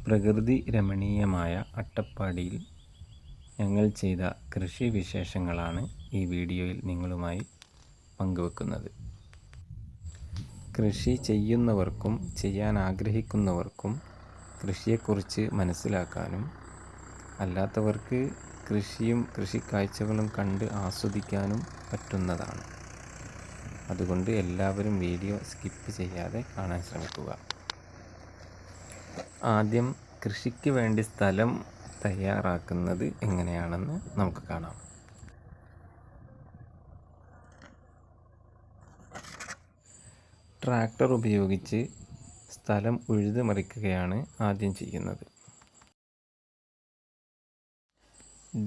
പ്രകൃതി രമണീയമായ അട്ടപ്പാടിയിൽ ഞങ്ങൾ ചെയ്ത കൃഷി വിശേഷങ്ങളാണ് ഈ വീഡിയോയിൽ നിങ്ങളുമായി പങ്കുവെക്കുന്നത്. കൃഷി ചെയ്യുന്നവർക്കും ചെയ്യാൻ ആഗ്രഹിക്കുന്നവർക്കും കൃഷിയെക്കുറിച്ച് മനസ്സിലാക്കാനും അല്ലാത്തവർക്ക് കൃഷിയും കൃഷിക്കാഴ്ചകളും കണ്ട് ആസ്വദിക്കാനും പറ്റുന്നതാണ്. അതുകൊണ്ട് എല്ലാവരും വീഡിയോ സ്കിപ്പ് ചെയ്യാതെ കാണാൻ ശ്രമിക്കുക. ആദ്യം കൃഷിക്ക് വേണ്ടി സ്ഥലം തയ്യാറാക്കുന്നത് എങ്ങനെയാണെന്ന് നമുക്ക് കാണാം. ട്രാക്ടർ ഉപയോഗിച്ച് സ്ഥലം ഉഴുതുമറിക്കുകയാണ് ആദ്യം ചെയ്യുന്നത്.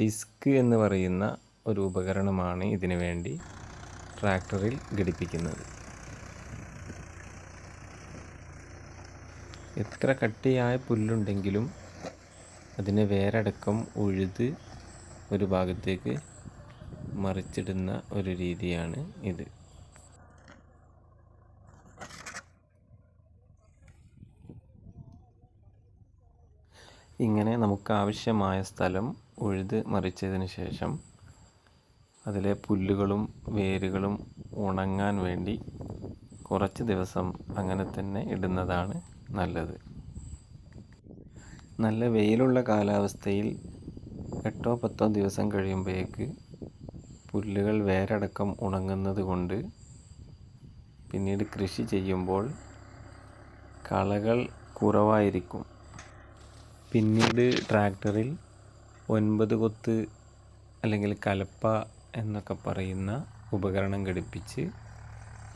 ഡിസ്ക് എന്ന് പറയുന്ന ഒരു ഉപകരണമാണ് ഇതിനു വേണ്ടി ട്രാക്ടറിൽ ഘടിപ്പിക്കുന്നത്. എത്ര കട്ടിയായ പുല്ലുണ്ടെങ്കിലും അതിനെ വേരടക്കം ഉഴുത് ഒരു ഭാഗത്തേക്ക് മറിച്ചിടുന്ന ഒരു രീതിയാണ് ഇത്. ഇങ്ങനെ നമുക്ക് ആവശ്യമായ സ്ഥലം ഉഴുത് മറിച്ചതിന് ശേഷം അതിലെ പുല്ലുകളും വേരുകളും ഉണങ്ങാൻ വേണ്ടി കുറച്ച് ദിവസം അങ്ങനെ തന്നെ ഇടുന്നതാണ് നല്ലത്. നല്ല വെയിലുള്ള കാലാവസ്ഥയിൽ 8-10 ദിവസം കഴിയുമ്പോഴേക്ക് പുല്ലുകൾ വേരടക്കം ഉണങ്ങുന്നത് കൊണ്ട് പിന്നീട് കൃഷി ചെയ്യുമ്പോൾ കളകൾ കുറവായിരിക്കും. പിന്നീട് ട്രാക്ടറിൽ 9 കൊത്ത് അല്ലെങ്കിൽ കലപ്പ എന്നൊക്കെ പറയുന്ന ഉപകരണം ഘടിപ്പിച്ച്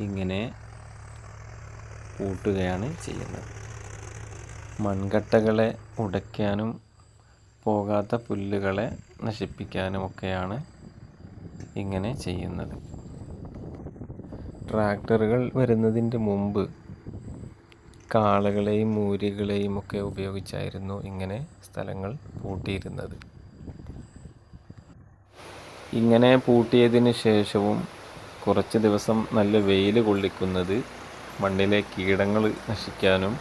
ഇങ്ങനെ പൂട്ടുകയാണ് ചെയ്യുന്നത്. മൺകട്ടകളെ ഉടയ്ക്കാനും പോകാത്ത പുല്ലുകളെ നശിപ്പിക്കാനുമൊക്കെയാണ് ഇങ്ങനെ ചെയ്യുന്നത്. ട്രാക്ടറുകൾ വരുന്നതിൻ്റെ മുമ്പ് കാളകളെയും മൂരികളെയും ഒക്കെ ഉപയോഗിച്ചായിരുന്നു ഇങ്ങനെ സ്ഥലങ്ങൾ പൂട്ടിയിരുന്നത്. ഇങ്ങനെ പൂട്ടിയതിന് ശേഷവും കുറച്ച് ദിവസം നല്ല വെയിൽ കൊള്ളിക്കുന്നത് മണ്ണിലെ കീടങ്ങൾ നശിക്കാനും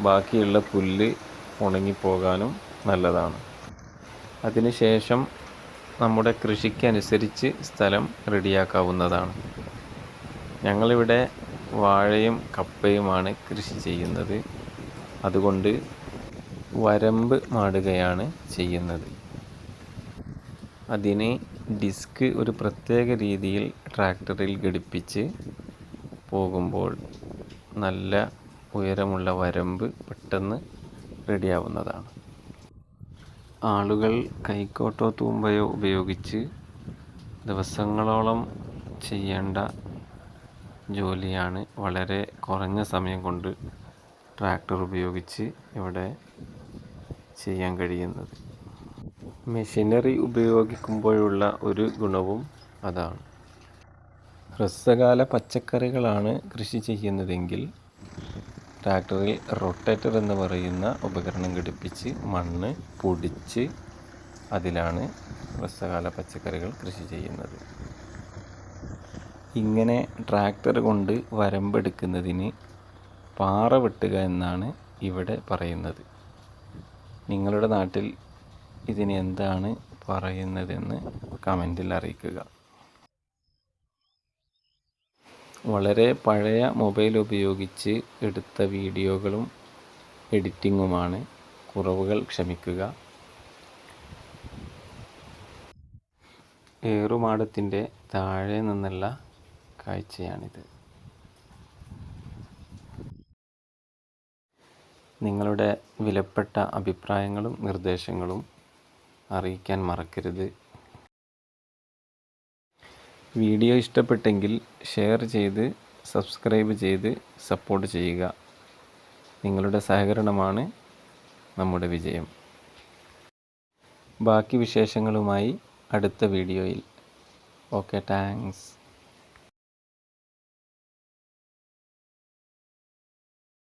ബാക്കിയുള്ള പുല്ല് ഉണങ്ങിപ്പോകാനും നല്ലതാണ്. അതിനുശേഷം നമ്മുടെ കൃഷിക്കനുസരിച്ച് സ്ഥലം റെഡിയാക്കാവുന്നതാണ്. ഞങ്ങളിവിടെ വാഴയും കപ്പയുമാണ് കൃഷി ചെയ്യുന്നത്. അതുകൊണ്ട് വരമ്പ് മാടുകയാണ് ചെയ്യുന്നത്. അതിന് ഡിസ്ക് ഒരു പ്രത്യേക രീതിയിൽ ട്രാക്ടറിൽ ഘടിപ്പിച്ച് പോകുമ്പോൾ നല്ല ഉയരമുള്ള വരമ്പ് പെട്ടെന്ന് റെഡിയാവുന്നതാണ്. ആളുകൾ കൈക്കോട്ടോ തൂമ്പയോ ഉപയോഗിച്ച് ദിവസങ്ങളോളം ചെയ്യേണ്ട ജോലിയാണ് വളരെ കുറഞ്ഞ സമയം കൊണ്ട് ട്രാക്ടർ ഉപയോഗിച്ച് ഇവിടെ ചെയ്യാൻ കഴിയുന്നത്. മെഷീനറി ഉപയോഗിക്കുമ്പോഴുള്ള ഒരു ഗുണവും അതാണ്. ഹ്രസ്വകാല പച്ചക്കറികളാണ് കൃഷി ചെയ്യുന്നതെങ്കിൽ ട്രാക്ടറിൽ റൊട്ടേറ്റർ എന്ന് പറയുന്ന ഉപകരണം ഘടിപ്പിച്ച് മണ്ണ് പൊടിച്ച് അതിലാണ് ഹ്രസ്വകാല പച്ചക്കറികൾ കൃഷി ചെയ്യുന്നത്. ഇങ്ങനെ ട്രാക്ടർ കൊണ്ട് വരമ്പെടുക്കുന്നതിന് പാറ വെട്ടുക എന്നാണ് ഇവിടെ പറയുന്നത്. നിങ്ങളുടെ നാട്ടിൽ ഇതിന് എന്താണ് പറയുന്നതെന്ന് കമൻറ്റിൽ അറിയിക്കുക. വളരെ പഴയ മൊബൈൽ ഉപയോഗിച്ച് എടുത്ത വീഡിയോകളും എഡിറ്റിങ്ങുമാണ്. കുറവുകൾ ക്ഷമിക്കുക. ഏറുമാടത്തിൻ്റെ താഴെ നിന്നുള്ള കാഴ്ചയാണിത്. നിങ്ങളുടെ വിലപ്പെട്ട അഭിപ്രായങ്ങളും നിർദ്ദേശങ്ങളും അറിയിക്കാൻ മറക്കരുത്. വീഡിയോ ഇഷ്ടപ്പെട്ടെങ്കിൽ ഷെയർ ചെയ്ത് സബ്സ്ക്രൈബ് ചെയ്ത് സപ്പോർട്ട് ചെയ്യുക. നിങ്ങളുടെ സഹകരണമാണ് നമ്മുടെ വിജയം. ബാക്കി വിശേഷങ്ങളുമായി അടുത്ത വീഡിയോയിൽ. Okay, thanks.